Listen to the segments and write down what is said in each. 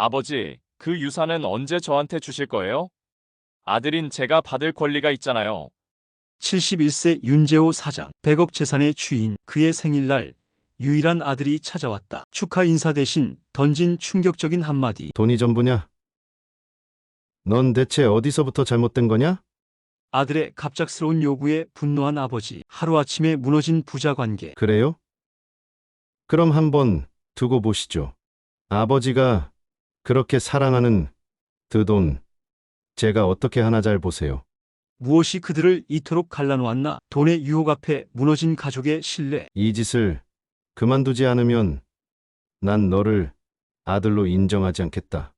아버지, 그 유산은 언제 저한테 주실 거예요? 아들인 제가 받을 권리가 있잖아요. 71세 윤재호 사장, 100억 재산의 주인, 그의 생일날 유일한 아들이 찾아왔다. 축하 인사 대신 던진 충격적인 한마디. 돈이 전부냐? 넌 대체 어디서부터 잘못된 거냐? 아들의 갑작스러운 요구에 분노한 아버지, 하루아침에 무너진 부자 관계. 그래요? 그럼 한번 두고 보시죠. 아버지가 그렇게 사랑하는 그 돈, 제가 어떻게 하나 잘 보세요. 무엇이 그들을 이토록 갈라놓았나? 돈의 유혹 앞에 무너진 가족의 신뢰. 이 짓을 그만두지 않으면 난 너를 아들로 인정하지 않겠다.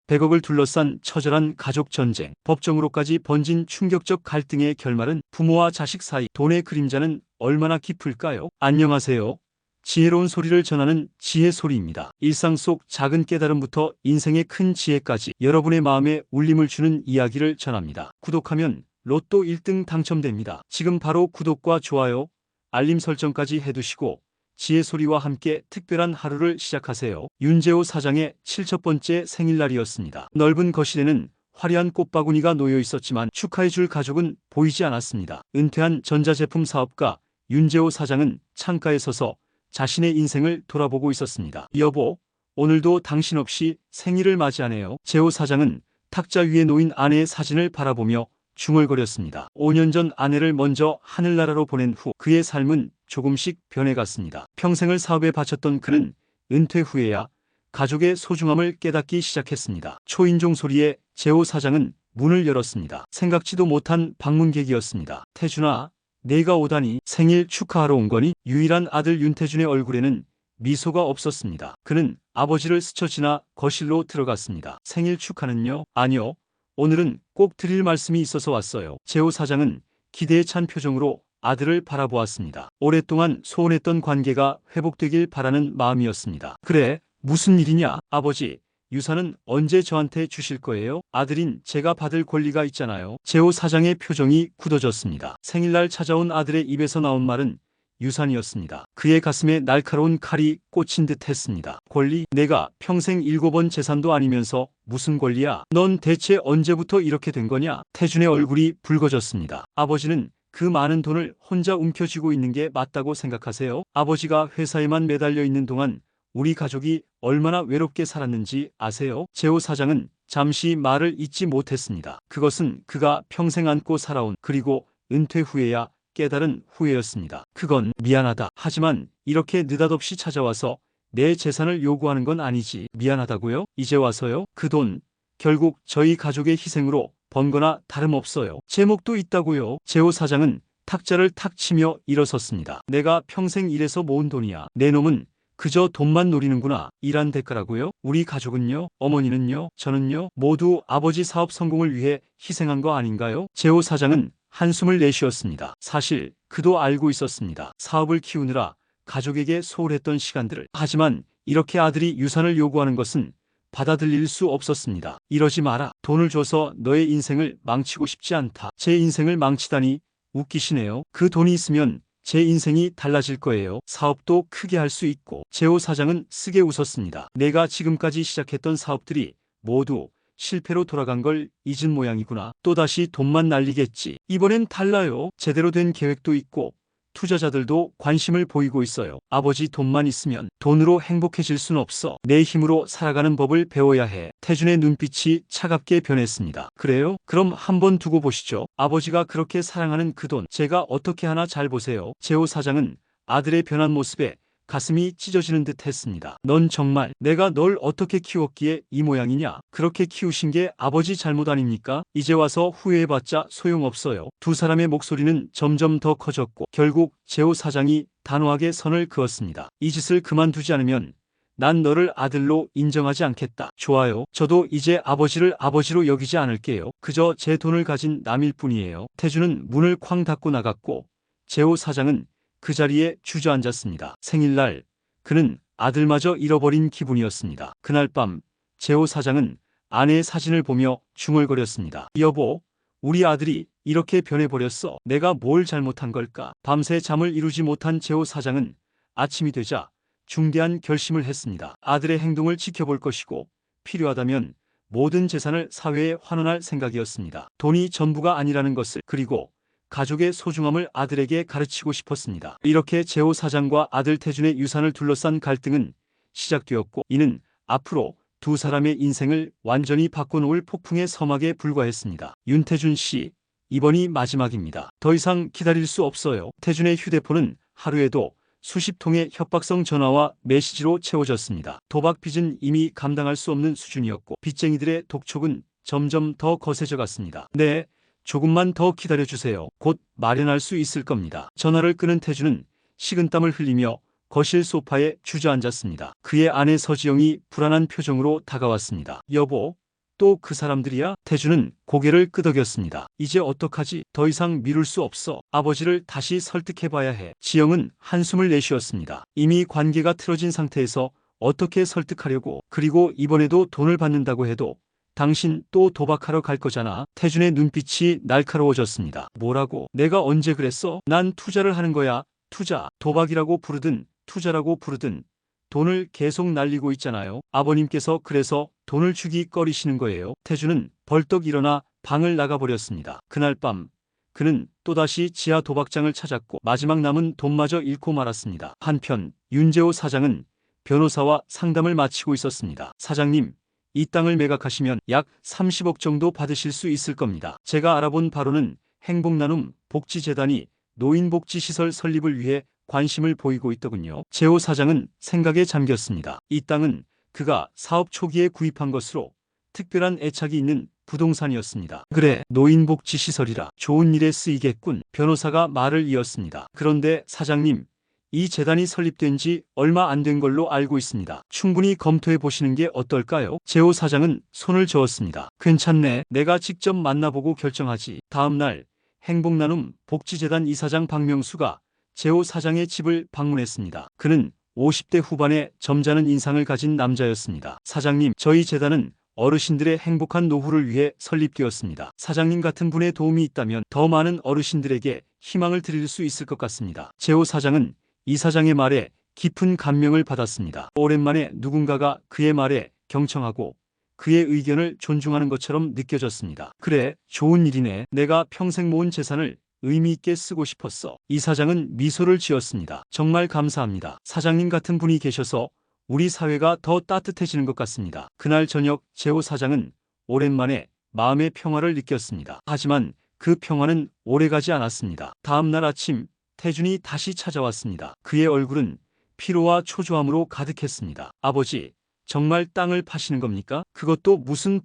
100억을 둘러싼 처절한 가족 전쟁, 법정으로까지 번진 충격적 갈등의 결말은 부모와 자식 사이. 돈의 그림자는 얼마나 깊을까요? 안녕하세요. 지혜로운 소리를 전하는 지혜 소리입니다. 일상 속 작은 깨달음부터 인생의 큰 지혜까지 여러분의 마음에 울림을 주는 이야기를 전합니다. 구독하면 로또 1등 당첨됩니다. 지금 바로 구독과 좋아요, 알림 설정까지 해두시고 지혜 소리와 함께 특별한 하루를 시작하세요. 윤재호 사장의 7첫 번째 생일날이었습니다. 넓은 거실에는 화려한 꽃바구니가 놓여 있었지만 축하해줄 가족은 보이지 않았습니다. 은퇴한 전자제품 사업가 윤재호 사장은 창가에 서서 자신의 인생을 돌아보고 있었습니다. 여보, 오늘도 당신 없이 생일을 맞이하네요. 재호 사장은 탁자 위에 놓인 아내의 사진을 바라보며 중얼거렸습니다. 5년 전 아내를 먼저 하늘나라로 보낸 후 그의 삶은 조금씩 변해갔습니다. 평생을 사업에 바쳤던 그는 은퇴 후에야 가족의 소중함을 깨닫기 시작했습니다. 초인종 소리에 재호 사장은 문을 열었습니다. 생각지도 못한 방문객이었습니다. 태준아, 내가 오다니. 생일 축하하러 온 거니? 유일한 아들 윤태준의 얼굴에는 미소가 없었습니다. 그는 아버지를 스쳐 지나 거실로 들어갔습니다. 생일 축하는요? 아니요. 오늘은 꼭 드릴 말씀이 있어서 왔어요. 재호 사장은 기대에 찬 표정으로 아들을 바라보았습니다. 오랫동안 소원했던 관계가 회복되길 바라는 마음이었습니다. 그래, 무슨 일이냐? 아버지, 유산은 언제 저한테 주실 거예요? 아들인 제가 받을 권리가 있잖아요. 재호 사장의 표정이 굳어졌습니다. 생일날 찾아온 아들의 입에서 나온 말은 유산이었습니다. 그의 가슴에 날카로운 칼이 꽂힌 듯 했습니다. 권리? 내가 평생 7원 재산도 아니면서 무슨 권리야? 넌 대체 언제부터 이렇게 된 거냐? 태준의 얼굴이 붉어졌습니다. 아버지는 그 많은 돈을 혼자 움켜쥐고 있는 게 맞다고 생각하세요? 아버지가 회사에만 매달려 있는 동안 우리 가족이 얼마나 외롭게 살았는지 아세요? 재호 사장은 잠시 말을 잇지 못했습니다. 그것은 그가 평생 안고 살아온, 그리고 은퇴 후에야 깨달은 후회였습니다. 그건 미안하다. 하지만 이렇게 느닷없이 찾아와서 내 재산을 요구하는 건 아니지. 미안하다고요? 이제 와서요? 그 돈 결국 저희 가족의 희생으로 번 거나 다름없어요. 제목도 있다고요. 재호 사장은 탁자를 탁 치며 일어섰습니다. 내가 평생 일해서 모은 돈이야. 내 놈은 그저 돈만 노리는구나. 일한 대가라고요? 우리 가족은요? 어머니는요? 저는요? 모두 아버지 사업 성공을 위해 희생한 거 아닌가요? 재호 사장은 한숨을 내쉬었습니다. 사실 그도 알고 있었습니다. 사업을 키우느라 가족에게 소홀했던 시간들을. 하지만 이렇게 아들이 유산을 요구하는 것은 받아들일 수 없었습니다. 이러지 마라. 돈을 줘서 너의 인생을 망치고 싶지 않다. 제 인생을 망치다니 웃기시네요. 그 돈이 있으면 제 인생이 달라질 거예요. 사업도 크게 할 수 있고. 재호 사장은 쓰게 웃었습니다. 내가 지금까지 시작했던 사업들이 모두 실패로 돌아간 걸 잊은 모양이구나. 또다시 돈만 날리겠지. 이번엔 달라요. 제대로 된 계획도 있고 투자자들도 관심을 보이고 있어요. 아버지, 돈만 있으면 돈으로 행복해질 순 없어. 내 힘으로 살아가는 법을 배워야 해. 태준의 눈빛이 차갑게 변했습니다. 그래요? 그럼 한번 두고 보시죠. 아버지가 그렇게 사랑하는 그 돈, 제가 어떻게 하나 잘 보세요. 재호 사장은 아들의 변한 모습에 가슴이 찢어지는 듯 했습니다. 넌 정말 내가 널 어떻게 키웠기에 이 모양이냐? 그렇게 키우신 게 아버지 잘못 아닙니까? 이제 와서 후회해봤자 소용없어요. 두 사람의 목소리는 점점 더 커졌고 결국 재호 사장이 단호하게 선을 그었습니다. 이 짓을 그만두지 않으면 난 너를 아들로 인정하지 않겠다. 좋아요. 저도 이제 아버지를 아버지로 여기지 않을게요. 그저 제 돈을 가진 남일 뿐이에요. 태준은 문을 쾅 닫고 나갔고 재호 사장은 그 자리에 주저앉았습니다. 생일날 그는 아들마저 잃어버린 기분이었습니다. 그날 밤 재호 사장은 아내의 사진을 보며 중얼거렸습니다. 여보, 우리 아들이 이렇게 변해버렸어. 내가 뭘 잘못한 걸까? 밤새 잠을 이루지 못한 재호 사장은 아침이 되자 중대한 결심을 했습니다. 아들의 행동을 지켜볼 것이고 필요하다면 모든 재산을 사회에 환원할 생각이었습니다. 돈이 전부가 아니라는 것을, 그리고 가족의 소중함을 아들에게 가르치고 싶었습니다. 이렇게 재호 사장과 아들 태준의 유산을 둘러싼 갈등은 시작되었고, 이는 앞으로 두 사람의 인생을 완전히 바꿔놓을 폭풍의 서막에 불과했습니다. 윤태준 씨, 이번이 마지막입니다. 더 이상 기다릴 수 없어요. 태준의 휴대폰은 하루에도 수십 통의 협박성 전화와 메시지로 채워졌습니다. 도박 빚은 이미 감당할 수 없는 수준이었고, 빚쟁이들의 독촉은 점점 더 거세져 갔습니다. 네, 조금만 더 기다려주세요. 곧 마련할 수 있을 겁니다. 전화를 끊은 태준은 식은땀을 흘리며 거실 소파에 주저앉았습니다. 그의 아내 서지영이 불안한 표정으로 다가왔습니다. 여보, 또 그 사람들이야? 태준은 고개를 끄덕였습니다. 이제 어떡하지? 더 이상 미룰 수 없어. 아버지를 다시 설득해봐야 해. 지영은 한숨을 내쉬었습니다. 이미 관계가 틀어진 상태에서 어떻게 설득하려고. 그리고 이번에도 돈을 받는다고 해도 당신 또 도박하러 갈 거잖아. 태준의 눈빛이 날카로워졌습니다. 뭐라고? 내가 언제 그랬어? 난 투자를 하는 거야. 투자. 도박이라고 부르든 투자라고 부르든 돈을 계속 날리고 있잖아요. 아버님께서 그래서 돈을 주기 꺼리시는 거예요. 태준은 벌떡 일어나 방을 나가버렸습니다. 그날 밤 그는 또다시 지하 도박장을 찾았고 마지막 남은 돈마저 잃고 말았습니다. 한편 윤재호 사장은 변호사와 상담을 마치고 있었습니다. 사장님, 이 땅을 매각하시면 약 30억 정도 받으실 수 있을 겁니다. 제가 알아본 바로는 행복나눔 복지재단이 노인복지시설 설립을 위해 관심을 보이고 있더군요. 재호 사장은 생각에 잠겼습니다. 이 땅은 그가 사업 초기에 구입한 것으로 특별한 애착이 있는 부동산이었습니다. 그래, 노인복지시설이라 좋은 일에 쓰이겠군. 변호사가 말을 이었습니다. 그런데 사장님, 이 재단이 설립된 지 얼마 안 된 걸로 알고 있습니다. 충분히 검토해 보시는 게 어떨까요? 재호 사장은 손을 저었습니다. 괜찮네. 내가 직접 만나보고 결정하지. 다음 날 행복나눔 복지재단 이사장 박명수가 재호 사장의 집을 방문했습니다. 그는 50대 후반의 점잖은 인상을 가진 남자였습니다. 사장님, 저희 재단은 어르신들의 행복한 노후를 위해 설립되었습니다. 사장님 같은 분의 도움이 있다면 더 많은 어르신들에게 희망을 드릴 수 있을 것 같습니다. 재호 사장은 이사장의 말에 깊은 감명을 받았습니다. 오랜만에 누군가가 그의 말에 경청하고 그의 의견을 존중하는 것처럼 느껴졌습니다. 그래, 좋은 일이네. 내가 평생 모은 재산을 의미 있게 쓰고 싶었어. 이사장은 미소를 지었습니다. 정말 감사합니다. 사장님 같은 분이 계셔서 우리 사회가 더 따뜻해지는 것 같습니다. 그날 저녁 재호 사장은 오랜만에 마음의 평화를 느꼈습니다. 하지만 그 평화는 오래가지 않았습니다. 다음 날 아침 태준이 다시 찾아왔습니다. 그의 얼굴은 피로와 초조함으로 가득했습니다. 아버지, 정말 땅을 파시는 겁니까? 그것도 무슨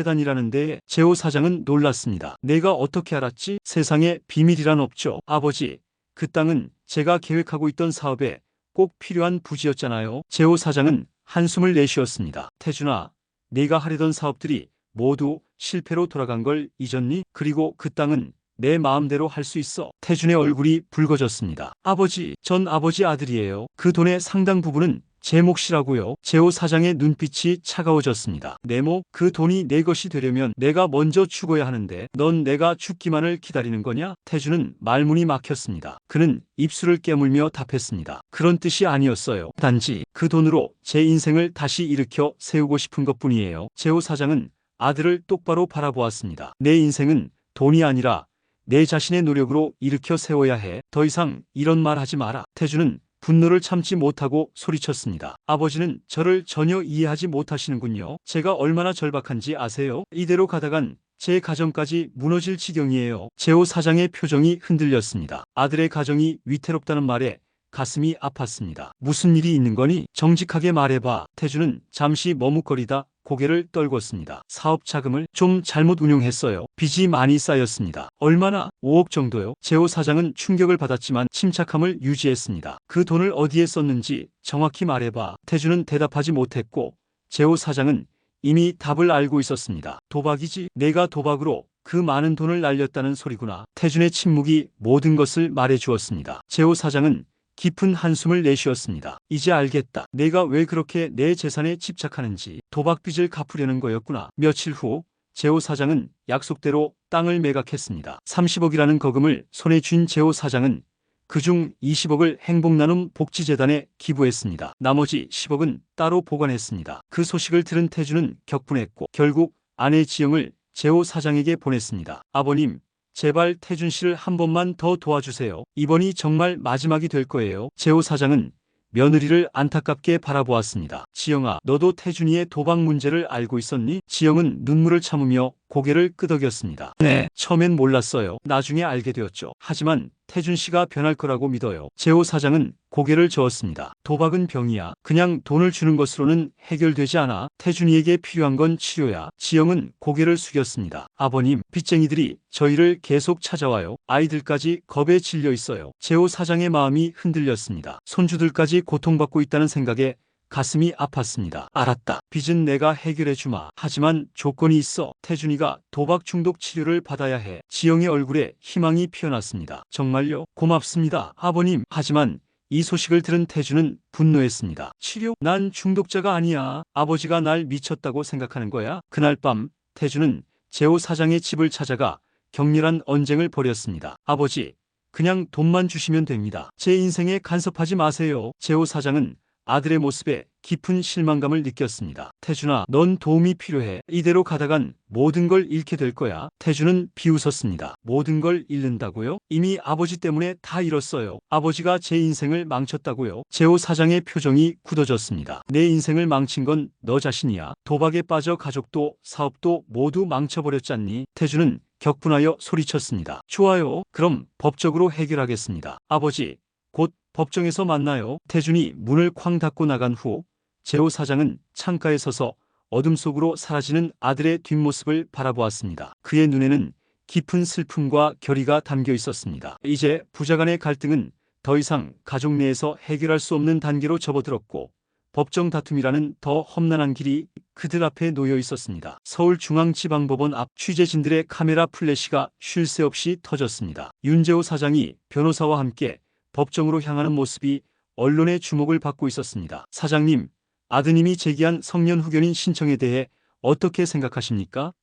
복지재단이라는데. 재호 사장은 놀랐습니다. 내가 어떻게 알았지? 세상에 비밀이란 없죠. 아버지, 그 땅은 제가 계획하고 있던 사업에 꼭 필요한 부지였잖아요. 재호 사장은 한숨을 내쉬었습니다. 태준아, 네가 하려던 사업들이 모두 실패로 돌아간 걸 잊었니? 그리고 그 땅은 내 마음대로 할 수 있어. 태준의 얼굴이 붉어졌습니다. 아버지, 전 아버지 아들이에요. 그 돈의 상당 부분은 제 몫이라고요. 재호 사장의 눈빛이 차가워졌습니다. 내 몫? 그 돈이 내 것이 되려면 내가 먼저 죽어야 하는데 넌 내가 죽기만을 기다리는 거냐? 태준은 말문이 막혔습니다. 그는 입술을 깨물며 답했습니다. 그런 뜻이 아니었어요. 단지 그 돈으로 제 인생을 다시 일으켜 세우고 싶은 것뿐이에요. 재호 사장은 아들을 똑바로 바라보았습니다. 내 인생은 돈이 아니라 내 자신의 노력으로 일으켜 세워야 해. 더 이상 이런 말 하지 마라. 태준은 분노를 참지 못하고 소리쳤습니다. 아버지는 저를 전혀 이해하지 못하시는군요. 제가 얼마나 절박한지 아세요? 이대로 가다간 제 가정까지 무너질 지경이에요. 재호 사장의 표정이 흔들렸습니다. 아들의 가정이 위태롭다는 말에 가슴이 아팠습니다. 무슨 일이 있는 거니? 정직하게 말해봐. 태준은 잠시 머뭇거리다 고개를 떨궜습니다. 사업 자금을 좀 잘못 운용했어요. 빚이 많이 쌓였습니다. 얼마나? 5억 정도요. 재호 사장은 충격을 받았지만 침착함을 유지했습니다. 그 돈을 어디에 썼는지 정확히 말해봐. 태준은 대답하지 못했고 재호 사장은 이미 답을 알고 있었습니다. 도박이지. 내가 도박으로 그 많은 돈을 날렸다는 소리구나. 태준의 침묵이 모든 것을 말해주었습니다. 재호 사장은 깊은 한숨을 내쉬었습니다. 이제 알겠다. 내가 왜 그렇게 내 재산에 집착하는지. 도박빚을 갚으려는 거였구나. 며칠 후 재호 사장은 약속대로 땅을 매각했습니다. 30억이라는 거금을 손에 쥔 재호 사장은 그중 20억을 행복나눔 복지재단에 기부했습니다. 나머지 10억은 따로 보관했습니다. 그 소식을 들은 태주는 격분했고 결국 아내 지영을 재호 사장에게 보냈습니다. 아버님, 제발 태준 씨를 한 번만 더 도와주세요. 이번이 정말 마지막이 될 거예요. 재호 사장은 며느리를 안타깝게 바라보았습니다. 지영아, 너도 태준이의 도박 문제를 알고 있었니? 지영은 눈물을 참으며 고개를 끄덕였습니다. 네, 처음엔 몰랐어요. 나중에 알게 되었죠. 하지만 태준 씨가 변할 거라고 믿어요. 재호 사장은 고개를 저었습니다. 도박은 병이야. 그냥 돈을 주는 것으로는 해결되지 않아. 태준이에게 필요한 건 치료야. 지영은 고개를 숙였습니다. 아버님, 빚쟁이들이 저희를 계속 찾아와요. 아이들까지 겁에 질려 있어요. 재호 사장의 마음이 흔들렸습니다. 손주들까지 고통받고 있다는 생각에 가슴이 아팠습니다. 알았다. 빚은 내가 해결해 주마. 하지만 조건이 있어. 태준이가 도박 중독 치료를 받아야 해. 지영의 얼굴에 희망이 피어났습니다. 정말요? 고맙습니다, 아버님. 하지만 이 소식을 들은 태준은 분노했습니다. 치료? 난 중독자가 아니야. 아버지가 날 미쳤다고 생각하는 거야? 그날 밤 태준은 재호 사장의 집을 찾아가 격렬한 언쟁을 벌였습니다. 아버지, 그냥 돈만 주시면 됩니다. 제 인생에 간섭하지 마세요. 재호 사장은 아들의 모습에 깊은 실망감을 느꼈습니다. 태준아, 넌 도움이 필요해. 이대로 가다간 모든 걸 잃게 될 거야. 태준은 비웃었습니다. 모든 걸 잃는다고요? 이미 아버지 때문에 다 잃었어요. 아버지가 제 인생을 망쳤다고요? 재호 사장의 표정이 굳어졌습니다. 내 인생을 망친 건 너 자신이야. 도박에 빠져 가족도 사업도 모두 망쳐버렸잖니. 태준은 격분하여 소리쳤습니다. 좋아요. 그럼 법적으로 해결하겠습니다. 아버지, 곧 법정에서 만나요. 태준이 문을 쾅 닫고 나간 후 재호 사장은 창가에 서서 어둠 속으로 사라지는 아들의 뒷모습을 바라보았습니다. 그의 눈에는 깊은 슬픔과 결의가 담겨 있었습니다. 이제 부자 간의 갈등은 더 이상 가족 내에서 해결할 수 없는 단계로 접어들었고 법정 다툼이라는 더 험난한 길이 그들 앞에 놓여 있었습니다. 서울중앙지방법원 앞 취재진들의 카메라 플래시가 쉴 새 없이 터졌습니다. 윤재호 사장이 변호사와 함께 법정으로 향하는 모습이 언론의 주목을 받고 있었습니다. 사장님, 아드님이 제기한 성년 후견인 신청에 대해 어떻게 생각하십니까?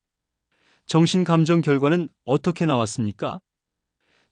정신감정 결과는 어떻게 나왔습니까?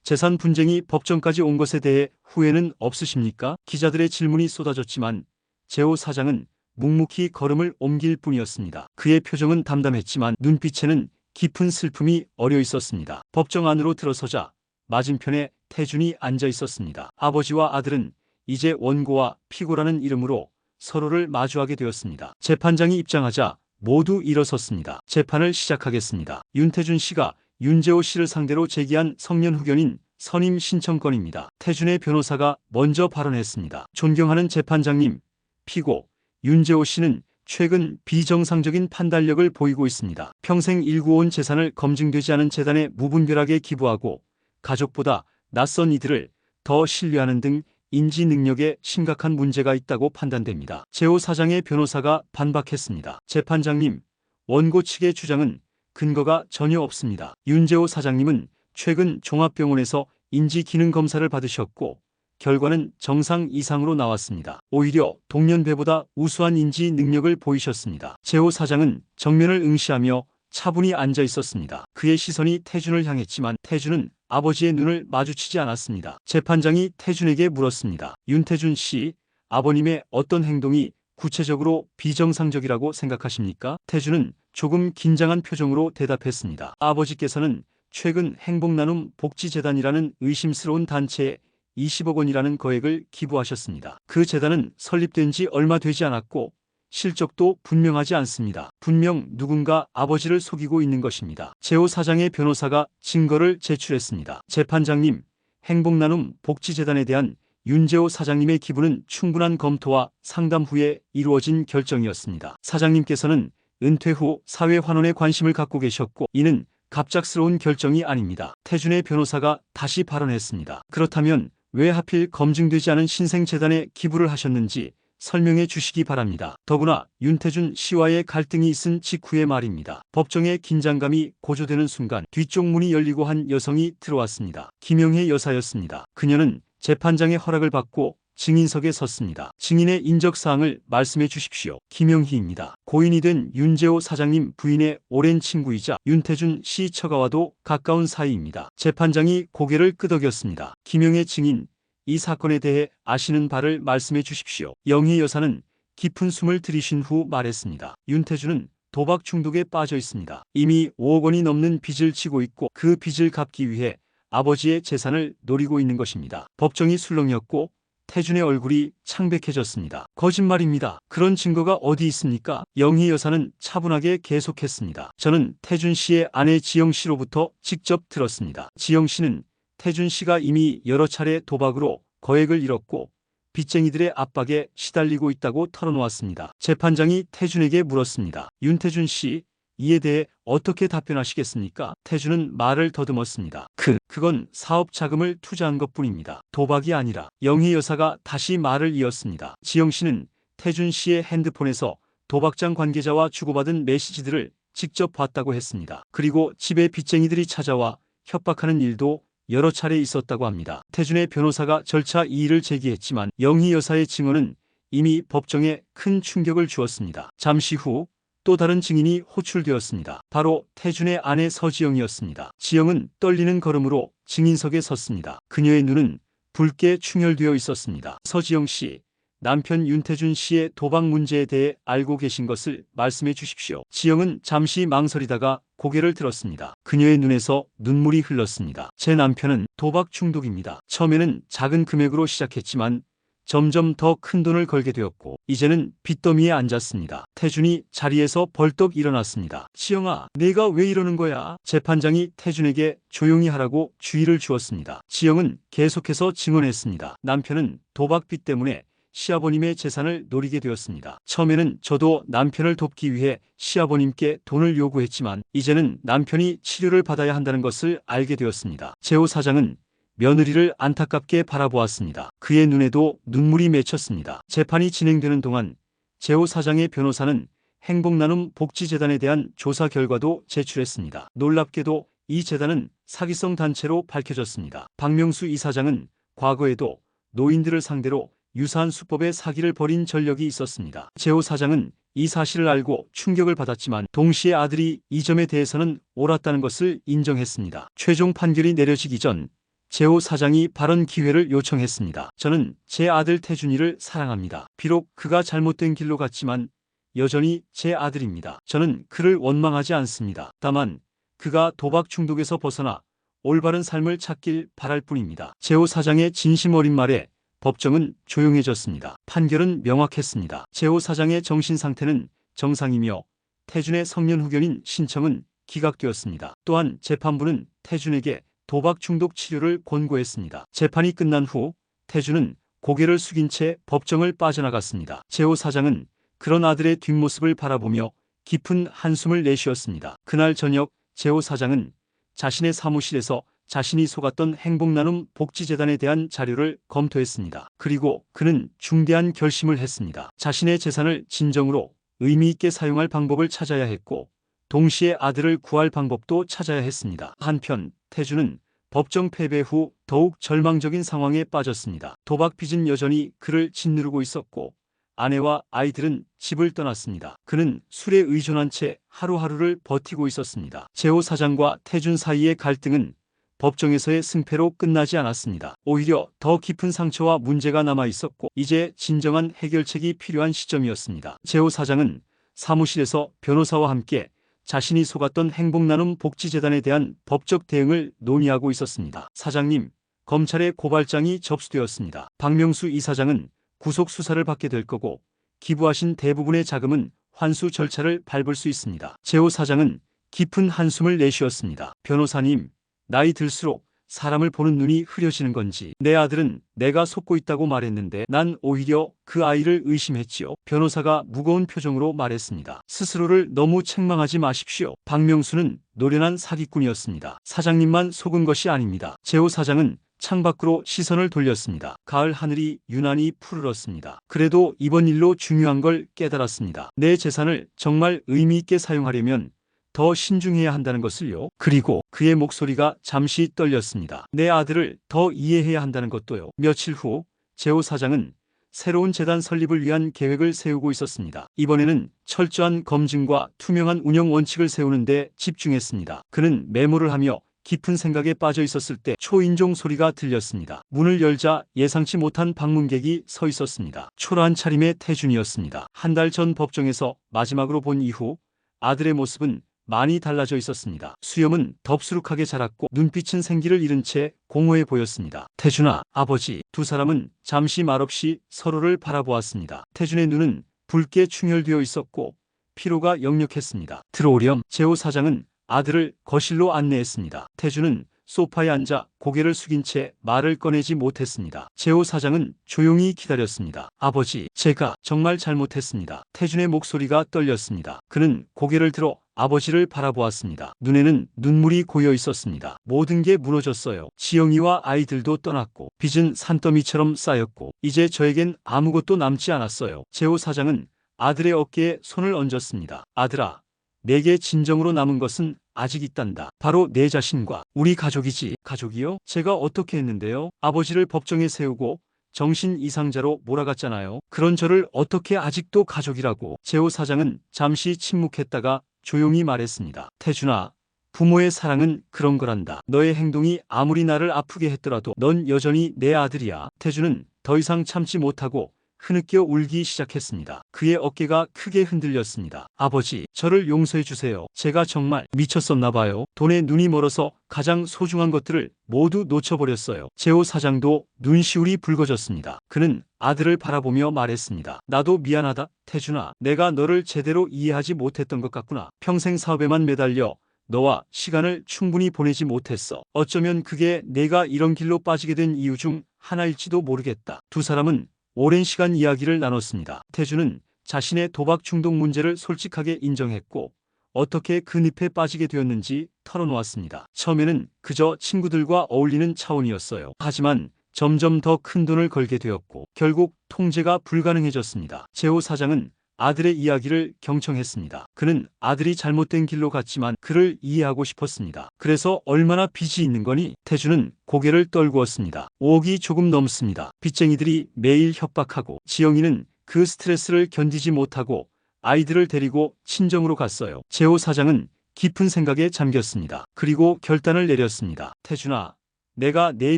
재산 분쟁이 법정까지 온 것에 대해 후회는 없으십니까? 기자들의 질문이 쏟아졌지만 재호 사장은 묵묵히 걸음을 옮길 뿐이었습니다. 그의 표정은 담담했지만 눈빛에는 깊은 슬픔이 어려 있었습니다. 법정 안으로 들어서자 맞은편에 태준이 앉아 있었습니다. 아버지와 아들은 이제 원고와 피고라는 이름으로 서로를 마주하게 되었습니다. 재판장이 입장하자 모두 일어섰습니다. 재판을 시작하겠습니다. 윤태준 씨가 윤재호 씨를 상대로 제기한 성년 후견인 선임 신청건입니다. 태준의 변호사가 먼저 발언했습니다. 존경하는 재판장님, 피고 윤재호 씨는 최근 비정상적인 판단력을 보이고 있습니다. 평생 일구어온 재산을 검증되지 않은 재단에 무분별하게 기부하고 가족보다 낯선 이들을 더 신뢰하는 등 인지 능력에 심각한 문제가 있다고 판단됩니다. 재호 사장의 변호사가 반박했습니다. 재판장님, 원고 측의 주장은 근거가 전혀 없습니다. 윤재호 사장님은 최근 종합병원에서 인지기능검사를 받으셨고 결과는 정상 이상으로 나왔습니다. 오히려 동년배보다 우수한 인지 능력을 보이셨습니다. 재호 사장은 정면을 응시하며 차분히 앉아 있었습니다. 그의 시선이 태준을 향했지만 태준은 아버지의 눈을 마주치지 않았습니다. 재판장이 태준에게 물었습니다. 윤태준 씨, 아버님의 어떤 행동이 구체적으로 비정상적이라고 생각하십니까? 태준은 조금 긴장한 표정으로 대답했습니다. 아버지께서는 최근 행복나눔 복지재단이라는 의심스러운 단체에 20억 원이라는 거액을 기부하셨습니다. 그 재단은 설립된 지 얼마 되지 않았고 실적도 분명하지 않습니다. 분명 누군가 아버지를 속이고 있는 것입니다. 재호 사장의 변호사가 증거를 제출했습니다. 재판장님, 행복나눔 복지재단에 대한 윤재호 사장님의 기부는 충분한 검토와 상담 후에 이루어진 결정이었습니다. 사장님께서는 은퇴 후 사회 환원에 관심을 갖고 계셨고 이는 갑작스러운 결정이 아닙니다. 태준의 변호사가 다시 발언했습니다. 그렇다면 왜 하필 검증되지 않은 신생재단에 기부를 하셨는지 설명해 주시기 바랍니다. 더구나 윤태준 씨와의 갈등이 있은 직후의 말입니다. 법정의 긴장감이 고조되는 순간 뒤쪽 문이 열리고 한 여성이 들어왔습니다. 김영혜 여사였습니다. 그녀는 재판장의 허락을 받고 증인석에 섰습니다. 증인의 인적사항을 말씀해 주십시오. 김영희입니다. 고인이 된 윤재호 사장님 부인의 오랜 친구이자 윤태준 씨 처가와도 가까운 사이입니다. 재판장이 고개를 끄덕였습니다. 김영혜 증인, 이 사건에 대해 아시는 바를 말씀해 주십시오. 영희 여사는 깊은 숨을 들이쉰 후 말했습니다. 윤태준은 도박 중독에 빠져 있습니다. 이미 5억 원이 넘는 빚을 지고 있고 그 빚을 갚기 위해 아버지의 재산을 노리고 있는 것입니다. 법정이 술렁였고 태준의 얼굴이 창백해졌습니다. 거짓말입니다. 그런 증거가 어디 있습니까? 영희 여사는 차분하게 계속했습니다. 저는 태준 씨의 아내 지영 씨로부터 직접 들었습니다. 지영 씨는 태준 씨가 이미 여러 차례 도박으로 거액을 잃었고 빚쟁이들의 압박에 시달리고 있다고 털어놓았습니다. 재판장이 태준에게 물었습니다. 윤태준 씨, 이에 대해 어떻게 답변하시겠습니까? 태준은 말을 더듬었습니다. 그건 사업 자금을 투자한 것뿐입니다. 도박이 아니라. 영희 여사가 다시 말을 이었습니다. 지영 씨는 태준 씨의 핸드폰에서 도박장 관계자와 주고받은 메시지들을 직접 봤다고 했습니다. 그리고 집에 빚쟁이들이 찾아와 협박하는 일도 여러 차례 있었다고 합니다. 태준의 변호사가 절차 이의를 제기했지만 영희 여사의 증언은 이미 법정에 큰 충격을 주었습니다. 잠시 후 또 다른 증인이 호출되었습니다. 바로 태준의 아내 서지영이었습니다. 지영은 떨리는 걸음으로 증인석에 섰습니다. 그녀의 눈은 붉게 충혈되어 있었습니다. 서지영 씨, 남편 윤태준 씨의 도박 문제에 대해 알고 계신 것을 말씀해 주십시오. 지영은 잠시 망설이다가 고개를 들었습니다. 그녀의 눈에서 눈물이 흘렀습니다. 제 남편은 도박 중독입니다. 처음에는 작은 금액으로 시작했지만 점점 더 큰 돈을 걸게 되었고 이제는 빚더미에 앉았습니다. 태준이 자리에서 벌떡 일어났습니다. 지영아, 내가 왜 이러는 거야? 재판장이 태준에게 조용히 하라고 주의를 주었습니다. 지영은 계속해서 증언했습니다. 남편은 도박빚 때문에 시아버님의 재산을 노리게 되었습니다. 처음에는 저도 남편을 돕기 위해 시아버님께 돈을 요구했지만 이제는 남편이 치료를 받아야 한다는 것을 알게 되었습니다. 재호 사장은 며느리를 안타깝게 바라보았습니다. 그의 눈에도 눈물이 맺혔습니다. 재판이 진행되는 동안 재호 사장의 변호사는 행복나눔 복지재단에 대한 조사 결과도 제출했습니다. 놀랍게도 이 재단은 사기성 단체로 밝혀졌습니다. 박명수 이사장은 과거에도 노인들을 상대로 유사한 수법의 사기를 벌인 전력이 있었습니다. 재호 사장은 이 사실을 알고 충격을 받았지만 동시에 아들이 이 점에 대해서는 옳았다는 것을 인정했습니다. 최종 판결이 내려지기 전 재호 사장이 발언 기회를 요청했습니다. 저는 제 아들 태준이를 사랑합니다. 비록 그가 잘못된 길로 갔지만 여전히 제 아들입니다. 저는 그를 원망하지 않습니다. 다만 그가 도박 중독에서 벗어나 올바른 삶을 찾길 바랄 뿐입니다. 재호 사장의 진심 어린 말에 법정은 조용해졌습니다. 판결은 명확했습니다. 재호 사장의 정신 상태는 정상이며 태준의 성년 후견인 신청은 기각되었습니다. 또한 재판부는 태준에게 도박 중독 치료를 권고했습니다. 재판이 끝난 후 태준은 고개를 숙인 채 법정을 빠져나갔습니다. 재호 사장은 그런 아들의 뒷모습을 바라보며 깊은 한숨을 내쉬었습니다. 그날 저녁 재호 사장은 자신의 사무실에서 자신이 속았던 행복나눔 복지재단에 대한 자료를 검토했습니다. 그리고 그는 중대한 결심을 했습니다. 자신의 재산을 진정으로 의미 있게 사용할 방법을 찾아야 했고 동시에 아들을 구할 방법도 찾아야 했습니다. 한편 태준은 법정 패배 후 더욱 절망적인 상황에 빠졌습니다. 도박 빚은 여전히 그를 짓누르고 있었고 아내와 아이들은 집을 떠났습니다. 그는 술에 의존한 채 하루하루를 버티고 있었습니다. 재호 사장과 태준 사이의 갈등은 법정에서의 승패로 끝나지 않았습니다. 오히려 더 깊은 상처와 문제가 남아 있었고 이제 진정한 해결책이 필요한 시점이었습니다. 재호 사장은 사무실에서 변호사와 함께 자신이 속았던 행복나눔 복지재단에 대한 법적 대응을 논의하고 있었습니다. 사장님, 검찰의 고발장이 접수되었습니다. 박명수 이사장은 구속 수사를 받게 될 거고 기부하신 대부분의 자금은 환수 절차를 밟을 수 있습니다. 재호 사장은 깊은 한숨을 내쉬었습니다. 변호사님, 나이 들수록 사람을 보는 눈이 흐려지는 건지 내 아들은 내가 속고 있다고 말했는데 난 오히려 그 아이를 의심했지요. 변호사가 무거운 표정으로 말했습니다. 스스로를 너무 책망하지 마십시오. 박명수는 노련한 사기꾼이었습니다. 사장님만 속은 것이 아닙니다. 재호 사장은 창밖으로 시선을 돌렸습니다. 가을 하늘이 유난히 푸르렀습니다. 그래도 이번 일로 중요한 걸 깨달았습니다. 내 재산을 정말 의미 있게 사용하려면 더 신중해야 한다는 것을요. 그리고 그의 목소리가 잠시 떨렸습니다. 내 아들을 더 이해해야 한다는 것도요. 며칠 후 재호 사장은 새로운 재단 설립을 위한 계획을 세우고 있었습니다. 이번에는 철저한 검증과 투명한 운영 원칙을 세우는 데 집중했습니다. 그는 메모를 하며 깊은 생각에 빠져 있었을 때 초인종 소리가 들렸습니다. 문을 열자 예상치 못한 방문객이 서 있었습니다. 초라한 차림의 태준이었습니다. 한 달 전 법정에서 마지막으로 본 이후 아들의 모습은 많이 달라져 있었습니다. 수염은 덥수룩하게 자랐고 눈빛은 생기를 잃은 채 공허해 보였습니다. 태준아, 아버지. 두 사람은 잠시 말없이 서로를 바라보았습니다. 태준의 눈은 붉게 충혈되어 있었고 피로가 역력했습니다. 들어오렴. 재호 사장은 아들을 거실로 안내했습니다. 태준은 소파에 앉아 고개를 숙인 채 말을 꺼내지 못했습니다. 재호 사장은 조용히 기다렸습니다. 아버지, 제가 정말 잘못했습니다. 태준의 목소리가 떨렸습니다. 그는 고개를 들어 아버지를 바라보았습니다. 눈에는 눈물이 고여 있었습니다. 모든 게 무너졌어요. 지영이와 아이들도 떠났고 빚은 산더미처럼 쌓였고 이제 저에겐 아무것도 남지 않았어요. 재호 사장은 아들의 어깨에 손을 얹었습니다. 아들아, 내게 진정으로 남은 것은 아직 있단다. 바로 내 자신과 우리 가족이지. 가족이요? 제가 어떻게 했는데요? 아버지를 법정에 세우고 정신 이상자로 몰아갔잖아요. 그런 저를 어떻게 아직도 가족이라고. 재호 사장은 잠시 침묵했다가 조용히 말했습니다. 태준아, 부모의 사랑은 그런 거란다. 너의 행동이 아무리 나를 아프게 했더라도 넌 여전히 내 아들이야. 태준은 더 이상 참지 못하고 흐느껴 울기 시작했습니다. 그의 어깨가 크게 흔들렸습니다. 아버지, 저를 용서해 주세요. 제가 정말 미쳤었나 봐요. 돈에 눈이 멀어서 가장 소중한 것들을 모두 놓쳐버렸어요. 재호 사장도 눈시울이 붉어졌습니다. 그는 아들을 바라보며 말했습니다. 나도 미안하다, 태준아. 내가 너를 제대로 이해하지 못했던 것 같구나. 평생 사업에만 매달려 너와 시간을 충분히 보내지 못했어. 어쩌면 그게 내가 이런 길로 빠지게 된 이유 중 하나일지도 모르겠다. 두 사람은 오랜 시간 이야기를 나눴습니다. 태준은 자신의 도박 중독 문제를 솔직하게 인정했고 어떻게 그 늪에 빠지게 되었는지 털어놓았습니다. 처음에는 그저 친구들과 어울리는 차원이었어요. 하지만 점점 더 큰 돈을 걸게 되었고 결국 통제가 불가능해졌습니다. 재호 사장은 아들의 이야기를 경청했습니다. 그는 아들이 잘못된 길로 갔지만 그를 이해하고 싶었습니다. 그래서 얼마나 빚이 있는 거니? 태준은 고개를 떨구었습니다. 5억이 조금 넘습니다. 빚쟁이들이 매일 협박하고 지영이는 그 스트레스를 견디지 못하고 아이들을 데리고 친정으로 갔어요. 재호 사장은 깊은 생각에 잠겼습니다. 그리고 결단을 내렸습니다. 태준아, 내가 내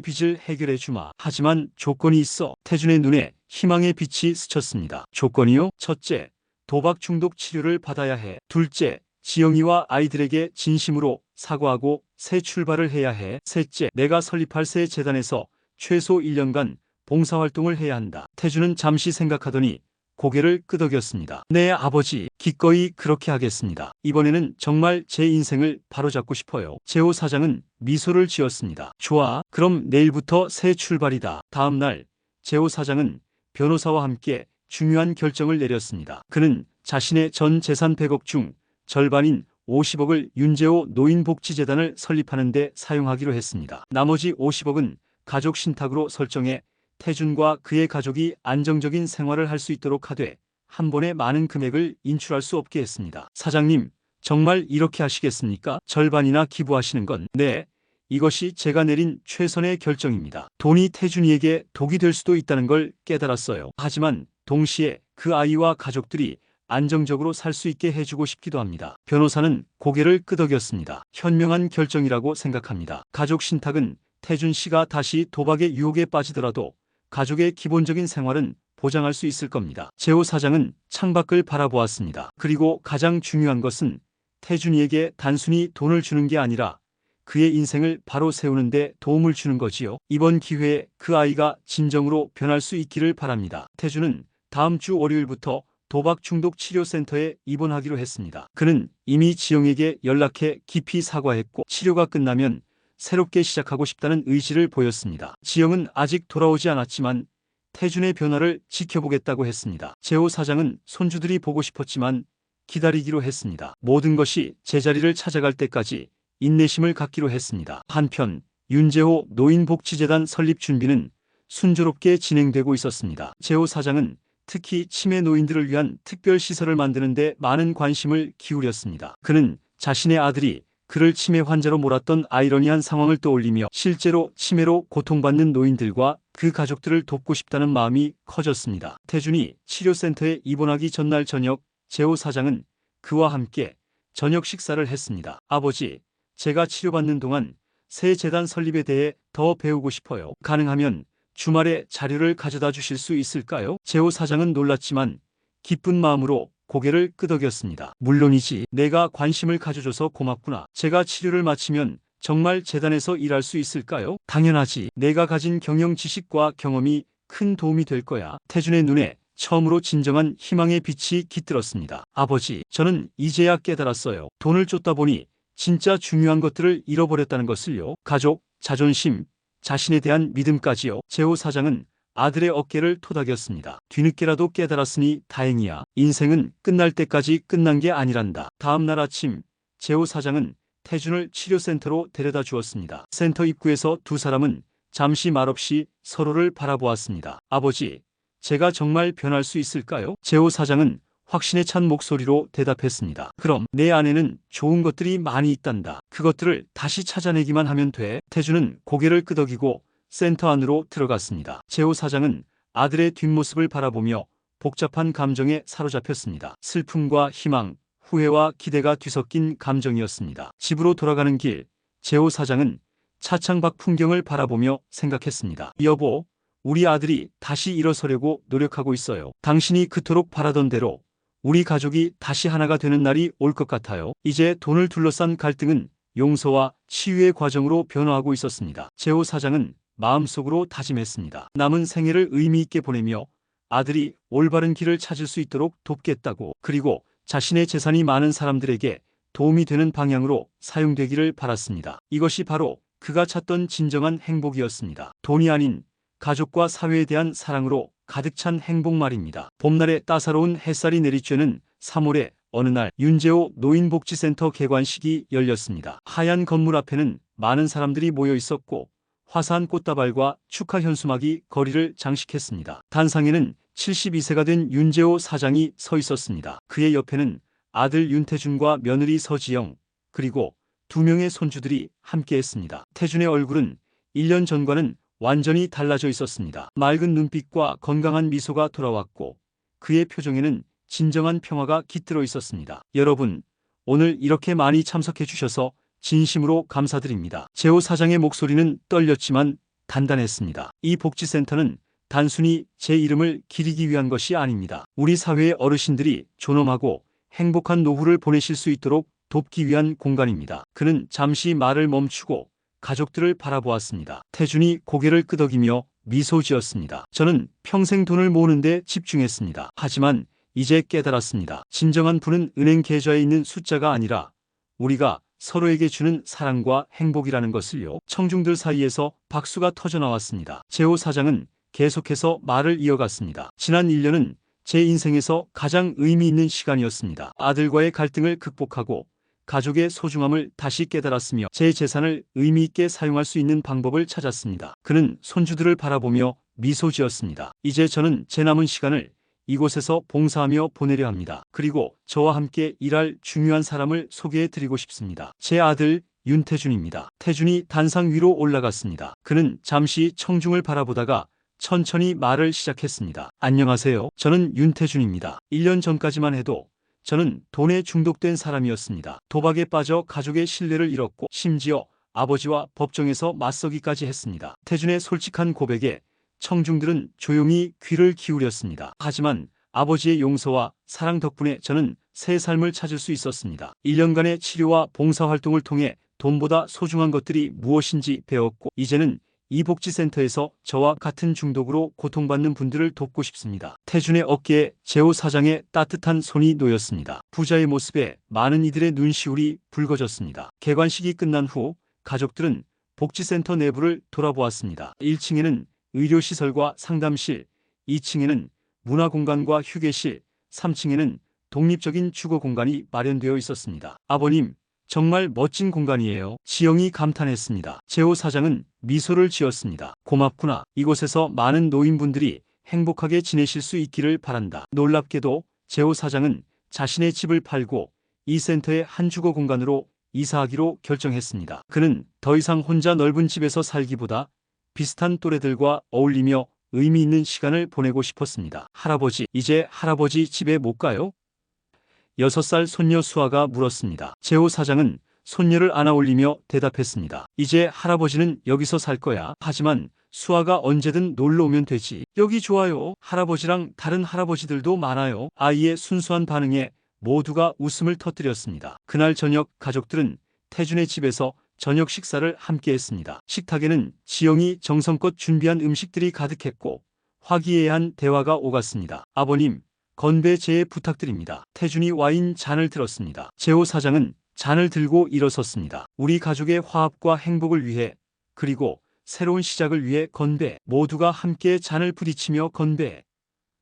빚을 해결해 주마. 하지만 조건이 있어. 태준의 눈에 희망의 빛이 스쳤습니다. 조건이요? 첫째, 도박 중독 치료를 받아야 해. 둘째, 지영이와 아이들에게 진심으로 사과하고 새 출발을 해야 해. 셋째, 내가 설립할 새 재단에서 최소 1년간 봉사활동을 해야 한다. 태준은 잠시 생각하더니 고개를 끄덕였습니다. 네, 아버지, 기꺼이 그렇게 하겠습니다. 이번에는 정말 제 인생을 바로잡고 싶어요. 재호 사장은 미소를 지었습니다. 좋아, 그럼 내일부터 새 출발이다. 다음 날 재호 사장은 변호사와 함께 중요한 결정을 내렸습니다. 그는 자신의 전 재산 100억 중 절반인 50억을 윤재호 노인복지재단을 설립하는 데 사용하기로 했습니다. 나머지 50억은 가족 신탁으로 설정해 태준과 그의 가족이 안정적인 생활을 할 수 있도록 하되 한 번에 많은 금액을 인출할 수 없게 했습니다. 사장님, 정말 이렇게 하시겠습니까? 절반이나 기부하시는 건? 네, 이것이 제가 내린 최선의 결정입니다. 돈이 태준이에게 독이 될 수도 있다는 걸 깨달았어요. 하지만 동시에 그 아이와 가족들이 안정적으로 살 수 있게 해주고 싶기도 합니다. 변호사는 고개를 끄덕였습니다. 현명한 결정이라고 생각합니다. 가족 신탁은 태준 씨가 다시 도박의 유혹에 빠지더라도 가족의 기본적인 생활은 보장할 수 있을 겁니다. 재호 사장은 창밖을 바라보았습니다. 그리고 가장 중요한 것은 태준이에게 단순히 돈을 주는 게 아니라 그의 인생을 바로 세우는 데 도움을 주는 거지요. 이번 기회에 그 아이가 진정으로 변할 수 있기를 바랍니다. 태준은 다음 주 월요일부터 도박 중독 치료센터에 입원하기로 했습니다. 그는 이미 지영에게 연락해 깊이 사과했고 치료가 끝나면 새롭게 시작하고 싶다는 의지를 보였습니다. 지영은 아직 돌아오지 않았지만 태준의 변화를 지켜보겠다고 했습니다. 재호 사장은 손주들이 보고 싶었지만 기다리기로 했습니다. 모든 것이 제자리를 찾아갈 때까지 인내심을 갖기로 했습니다. 한편 윤재호 노인복지재단 설립 준비는 순조롭게 진행되고 있었습니다. 재호 사장은 특히 치매 노인들을 위한 특별시설을 만드는 데 많은 관심을 기울였습니다. 그는 자신의 아들이 그를 치매 환자로 몰았던 아이러니한 상황을 떠올리며 실제로 치매로 고통받는 노인들과 그 가족들을 돕고 싶다는 마음이 커졌습니다. 태준이 치료센터에 입원하기 전날 저녁 재호 사장은 그와 함께 저녁 식사를 했습니다. 아버지, 제가 치료받는 동안 새 재단 설립에 대해 더 배우고 싶어요. 가능하면 주말에 자료를 가져다 주실 수 있을까요? 제호 사장은 놀랐지만 기쁜 마음으로 고개를 끄덕였습니다. 물론이지. 내가 관심을 가져줘서 고맙구나. 제가 치료를 마치면 정말 재단에서 일할 수 있을까요? 당연하지. 내가 가진 경영 지식과 경험이 큰 도움이 될 거야. 태준의 눈에 처음으로 진정한 희망의 빛이 깃들었습니다. 아버지, 저는 이제야 깨달았어요. 돈을 쫓다 보니 진짜 중요한 것들을 잃어버렸다는 것을요. 가족, 자존심, 자신에 대한 믿음까지요. 제호 사장은 아들의 어깨를 토닥였습니다. 뒤늦게라도 깨달았으니 다행이야. 인생은 끝날 때까지 끝난 게 아니란다. 다음 날 아침, 제호 사장은 태준을 치료센터로 데려다 주었습니다. 센터 입구에서 두 사람은 잠시 말없이 서로를 바라보았습니다. 아버지, 제가 정말 변할 수 있을까요? 제호 사장은 확신에 찬 목소리로 대답했습니다. 그럼 내 안에는 좋은 것들이 많이 있단다. 그것들을 다시 찾아내기만 하면 돼. 태준은 고개를 끄덕이고 센터 안으로 들어갔습니다. 제호 사장은 아들의 뒷모습을 바라보며 복잡한 감정에 사로잡혔습니다. 슬픔과 희망, 후회와 기대가 뒤섞인 감정이었습니다. 집으로 돌아가는 길, 제호 사장은 차창 밖 풍경을 바라보며 생각했습니다. 여보, 우리 아들이 다시 일어서려고 노력하고 있어요. 당신이 그토록 바라던 대로 우리 가족이 다시 하나가 되는 날이 올 것 같아요. 이제 돈을 둘러싼 갈등은 용서와 치유의 과정으로 변화하고 있었습니다. 제호 사장은 마음속으로 다짐했습니다. 남은 생애를 의미 있게 보내며 아들이 올바른 길을 찾을 수 있도록 돕겠다고. 그리고 자신의 재산이 많은 사람들에게 도움이 되는 방향으로 사용되기를 바랐습니다. 이것이 바로 그가 찾던 진정한 행복이었습니다. 돈이 아닌 가족과 사회에 대한 사랑으로 가득 찬 행복 말입니다. 봄날의 따사로운 햇살이 내리쬐는 3월의 어느 날 윤제호 노인복지센터 개관식이 열렸습니다. 하얀 건물 앞에는 많은 사람들이 모여 있었고 화사한 꽃다발과 축하 현수막이 거리를 장식했습니다. 단상에는 72세가 된 윤제호 사장이 서 있었습니다. 그의 옆에는 아들 윤태준과 며느리 서지영, 그리고 두 명의 손주들이 함께했습니다. 태준의 얼굴은 1년 전과는 완전히 달라져 있었습니다. 맑은 눈빛과 건강한 미소가 돌아왔고 그의 표정에는 진정한 평화가 깃들어 있었습니다. 여러분, 오늘 이렇게 많이 참석해 주셔서 진심으로 감사드립니다. 제호 사장의 목소리는 떨렸지만 단단했습니다. 이 복지센터는 단순히 제 이름을 기리기 위한 것이 아닙니다. 우리 사회의 어르신들이 존엄하고 행복한 노후를 보내실 수 있도록 돕기 위한 공간입니다. 그는 잠시 말을 멈추고 가족들을 바라보았습니다. 태준이 고개를 끄덕이며 미소 지었습니다. 저는 평생 돈을 모으는 데 집중했습니다. 하지만 이제 깨달았습니다. 진정한 부는 은행 계좌에 있는 숫자가 아니라 우리가 서로에게 주는 사랑과 행복이라는 것을요. 청중들 사이에서 박수가 터져나왔습니다. 제호 사장은 계속해서 말을 이어갔습니다. 지난 1년은 제 인생에서 가장 의미 있는 시간이었습니다. 아들과의 갈등을 극복하고 가족의 소중함을 다시 깨달았으며 제 재산을 의미 있게 사용할 수 있는 방법을 찾았습니다. 그는 손주들을 바라보며 미소 지었습니다. 이제 저는 제 남은 시간을 이곳에서 봉사하며 보내려 합니다. 그리고 저와 함께 일할 중요한 사람을 소개해 드리고 싶습니다. 제 아들 윤태준입니다. 태준이 단상 위로 올라갔습니다. 그는 잠시 청중을 바라보다가 천천히 말을 시작했습니다. 안녕하세요. 저는 윤태준입니다. 1년 전까지만 해도 저는 돈에 중독된 사람이었습니다. 도박에 빠져 가족의 신뢰를 잃었고 심지어 아버지와 법정에서 맞서기까지 했습니다. 태준의 솔직한 고백에 청중들은 조용히 귀를 기울였습니다. 하지만 아버지의 용서와 사랑 덕분에 저는 새 삶을 찾을 수 있었습니다. 1년간의 치료와 봉사활동을 통해 돈보다 소중한 것들이 무엇인지 배웠고 이제는 이 복지센터에서 저와 같은 중독으로 고통받는 분들을 돕고 싶습니다. 태준의 어깨에 제호 사장의 따뜻한 손이 놓였습니다. 부자의 모습에 많은 이들의 눈시울이 붉어졌습니다. 개관식이 끝난 후 가족들은 복지센터 내부를 돌아보았습니다. 1층에는 의료시설과 상담실, 2층에는 문화공간과 휴게실, 3층에는 독립적인 주거 공간이 마련되어 있었습니다. 아버님, 정말 멋진 공간이에요. 지영이 감탄했습니다. 제호 사장은 미소를 지었습니다. 고맙구나. 이곳에서 많은 노인분들이 행복하게 지내실 수 있기를 바란다. 놀랍게도 제호 사장은 자신의 집을 팔고 이 센터의 한 주거 공간으로 이사하기로 결정했습니다. 그는 더 이상 혼자 넓은 집에서 살기보다 비슷한 또래들과 어울리며 의미 있는 시간을 보내고 싶었습니다. 할아버지, 이제 할아버지 집에 못 가요? 6살 손녀 수아가 물었습니다. 제호 사장은 손녀를 안아올리며 대답했습니다. 이제 할아버지는 여기서 살 거야. 하지만 수아가 언제든 놀러 오면 되지. 여기 좋아요. 할아버지랑 다른 할아버지들도 많아요. 아이의 순수한 반응에 모두가 웃음을 터뜨렸습니다. 그날 저녁 가족들은 태준의 집에서 저녁 식사를 함께 했습니다. 식탁에는 지영이 정성껏 준비한 음식들이 가득했고 화기애애한 대화가 오갔습니다. 아버님, 건배 제에 부탁드립니다. 태준이 와인 잔을 들었습니다. 재호 사장은 잔을 들고 일어섰습니다. 우리 가족의 화합과 행복을 위해, 그리고 새로운 시작을 위해 건배. 모두가 함께 잔을 부딪히며 건배를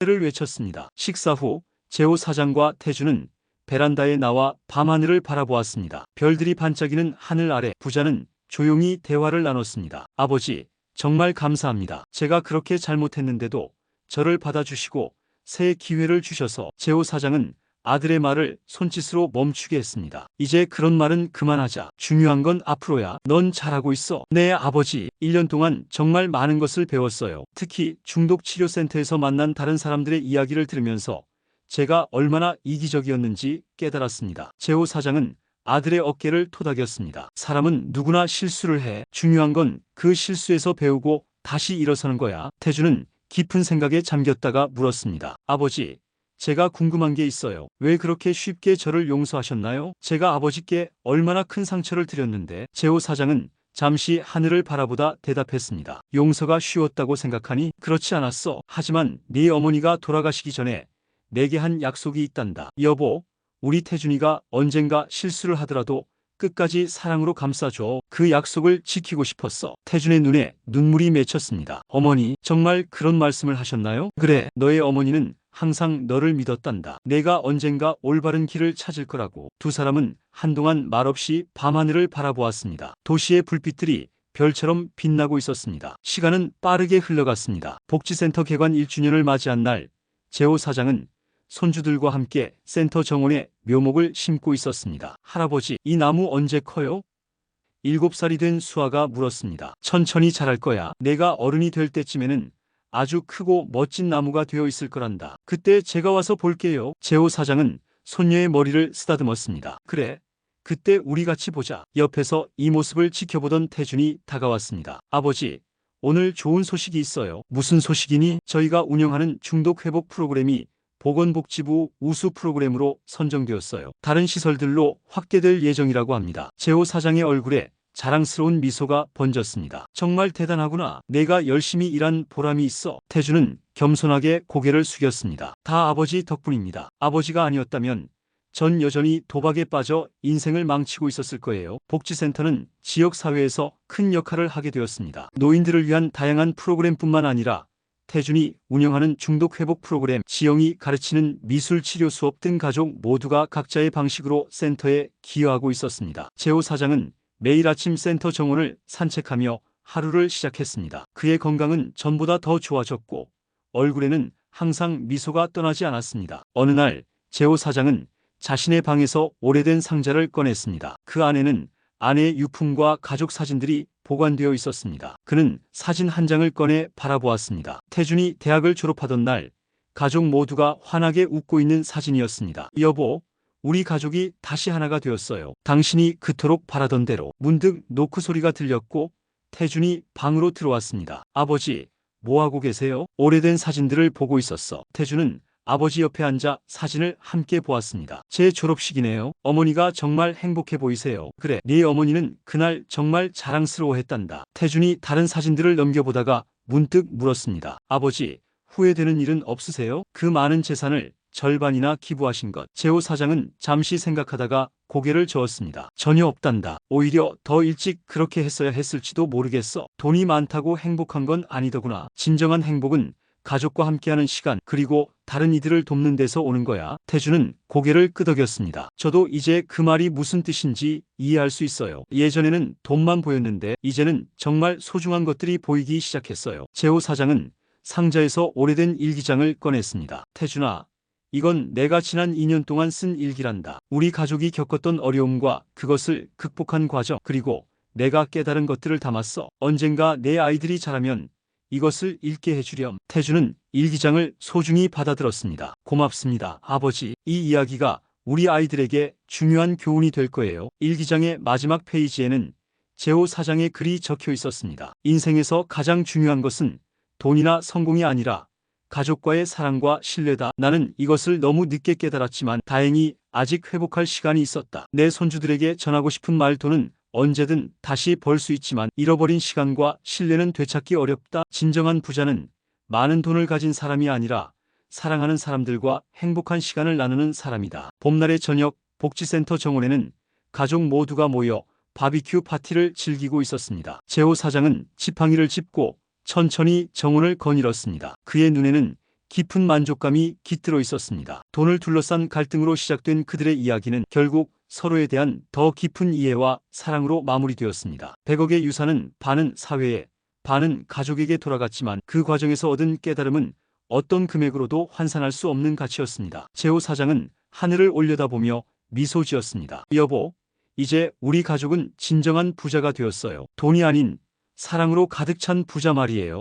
외쳤습니다. 식사 후 재호 사장과 태준은 베란다에 나와 밤하늘을 바라보았습니다. 별들이 반짝이는 하늘 아래 부자는 조용히 대화를 나눴습니다. 아버지, 정말 감사합니다. 제가 그렇게 잘못했는데도 저를 받아주시고 새 기회를 주셔서. 재호 사장은 아들의 말을 손짓으로 멈추게 했습니다. 이제 그런 말은 그만하자. 중요한 건 앞으로야. 넌 잘하고 있어. 네, 아버지. 1년 동안 정말 많은 것을 배웠어요. 특히 중독치료센터에서 만난 다른 사람들의 이야기를 들으면서 제가 얼마나 이기적이었는지 깨달았습니다. 재호 사장은 아들의 어깨를 토닥였습니다. 사람은 누구나 실수를 해. 중요한 건 그 실수에서 배우고 다시 일어서는 거야. 태준은 깊은 생각에 잠겼다가 물었습니다. 아버지, 제가 궁금한 게 있어요. 왜 그렇게 쉽게 저를 용서하셨나요? 제가 아버지께 얼마나 큰 상처를 드렸는데. 재호 사장은 잠시 하늘을 바라보다 대답했습니다. 용서가 쉬웠다고 생각하니? 그렇지 않았어. 하지만 네 어머니가 돌아가시기 전에 내게 한 약속이 있단다. 여보, 우리 태준이가 언젠가 실수를 하더라도 끝까지 사랑으로 감싸줘. 그 약속을 지키고 싶었어. 태준의 눈에 눈물이 맺혔습니다. 어머니, 정말 그런 말씀을 하셨나요? 그래, 너의 어머니는 항상 너를 믿었단다. 내가 언젠가 올바른 길을 찾을 거라고. 두 사람은 한동안 말없이 밤하늘을 바라보았습니다. 도시의 불빛들이 별처럼 빛나고 있었습니다. 시간은 빠르게 흘러갔습니다. 복지센터 개관 1주년을 맞이한 날, 재호 사장은 손주들과 함께 센터 정원에 묘목을 심고 있었습니다. 할아버지, 이 나무 언제 커요? 7살이 된 수아가 물었습니다. 천천히 자랄 거야. 내가 어른이 될 때쯤에는 아주 크고 멋진 나무가 되어 있을 거란다. 그때 제가 와서 볼게요. 재호 사장은 손녀의 머리를 쓰다듬었습니다. 그래, 그때 우리 같이 보자. 옆에서 이 모습을 지켜보던 태준이 다가왔습니다. 아버지, 오늘 좋은 소식이 있어요. 무슨 소식이니? 저희가 운영하는 중독 회복 프로그램이 보건복지부 우수 프로그램으로 선정되었어요. 다른 시설들로 확대될 예정이라고 합니다. 재호 사장의 얼굴에 자랑스러운 미소가 번졌습니다. 정말 대단하구나. 내가 열심히 일한 보람이 있어. 태준은 겸손하게 고개를 숙였습니다. 다 아버지 덕분입니다. 아버지가 아니었다면 전 여전히 도박에 빠져 인생을 망치고 있었을 거예요. 복지센터는 지역사회에서 큰 역할을 하게 되었습니다. 노인들을 위한 다양한 프로그램뿐만 아니라 태준이 운영하는 중독회복 프로그램, 지영이 가르치는 미술치료 수업 등 가족 모두가 각자의 방식으로 센터에 기여하고 있었습니다. 재호 사장은 매일 아침 센터 정원을 산책하며 하루를 시작했습니다. 그의 건강은 전보다 더 좋아졌고 얼굴에는 항상 미소가 떠나지 않았습니다. 어느 날 재호 사장은 자신의 방에서 오래된 상자를 꺼냈습니다. 그 안에는 아내의 유품과 가족 사진들이 보관되어 있었습니다. 그는 사진 한 장을 꺼내 바라보았습니다. 태준이 대학을 졸업하던 날 가족 모두가 환하게 웃고 있는 사진이었습니다. 여보, 우리 가족이 다시 하나가 되었어요. 당신이 그토록 바라던 대로. 문득 노크 소리가 들렸고 태준이 방으로 들어왔습니다. 아버지, 뭐하고 계세요? 오래된 사진들을 보고 있었어. 태준은 아버지 옆에 앉아 사진을 함께 보았습니다. 제 졸업식이네요. 어머니가 정말 행복해 보이세요. 그래, 네 어머니는 그날 정말 자랑스러워했단다. 태준이 다른 사진들을 넘겨보다가 문득 물었습니다. 아버지, 후회되는 일은 없으세요? 그 많은 재산을 절반이나 기부하신 것. 재호 사장은 잠시 생각하다가 고개를 저었습니다. 전혀 없단다. 오히려 더 일찍 그렇게 했어야 했을지도 모르겠어. 돈이 많다고 행복한 건 아니더구나. 진정한 행복은 가족과 함께하는 시간, 그리고 다른 이들을 돕는 데서 오는 거야. 태준은 고개를 끄덕였습니다. 저도 이제 그 말이 무슨 뜻인지 이해할 수 있어요. 예전에는 돈만 보였는데 이제는 정말 소중한 것들이 보이기 시작했어요. 재호 사장은 상자에서 오래된 일기장을 꺼냈습니다. 태준아, 이건 내가 지난 2년 동안 쓴 일기란다. 우리 가족이 겪었던 어려움과 그것을 극복한 과정, 그리고 내가 깨달은 것들을 담았어. 언젠가 내 아이들이 자라면 이것을 읽게 해주렴. 태준은 일기장을 소중히 받아들었습니다. 고맙습니다, 아버지. 이 이야기가 우리 아이들에게 중요한 교훈이 될 거예요. 일기장의 마지막 페이지에는 제호 사장의 글이 적혀 있었습니다. 인생에서 가장 중요한 것은 돈이나 성공이 아니라 가족과의 사랑과 신뢰다. 나는 이것을 너무 늦게 깨달았지만 다행히 아직 회복할 시간이 있었다. 내 손주들에게 전하고 싶은 말, 돈은 언제든 다시 벌 수 있지만 잃어버린 시간과 신뢰는 되찾기 어렵다. 진정한 부자는 많은 돈을 가진 사람이 아니라 사랑하는 사람들과 행복한 시간을 나누는 사람이다. 봄날의 저녁, 복지센터 정원에는 가족 모두가 모여 바비큐 파티를 즐기고 있었습니다. 제호 사장은 지팡이를 짚고 천천히 정원을 거닐었습니다. 그의 눈에는 깊은 만족감이 깃들어 있었습니다. 돈을 둘러싼 갈등으로 시작된 그들의 이야기는 결국 서로에 대한 더 깊은 이해와 사랑으로 마무리되었습니다. 100억의 유산은 반은 사회에, 반은 가족에게 돌아갔지만 그 과정에서 얻은 깨달음은 어떤 금액으로도 환산할 수 없는 가치였습니다. 제호 사장은 하늘을 올려다보며 미소 지었습니다. 여보, 이제 우리 가족은 진정한 부자가 되었어요. 돈이 아닌 사랑으로 가득 찬 부자 말이에요.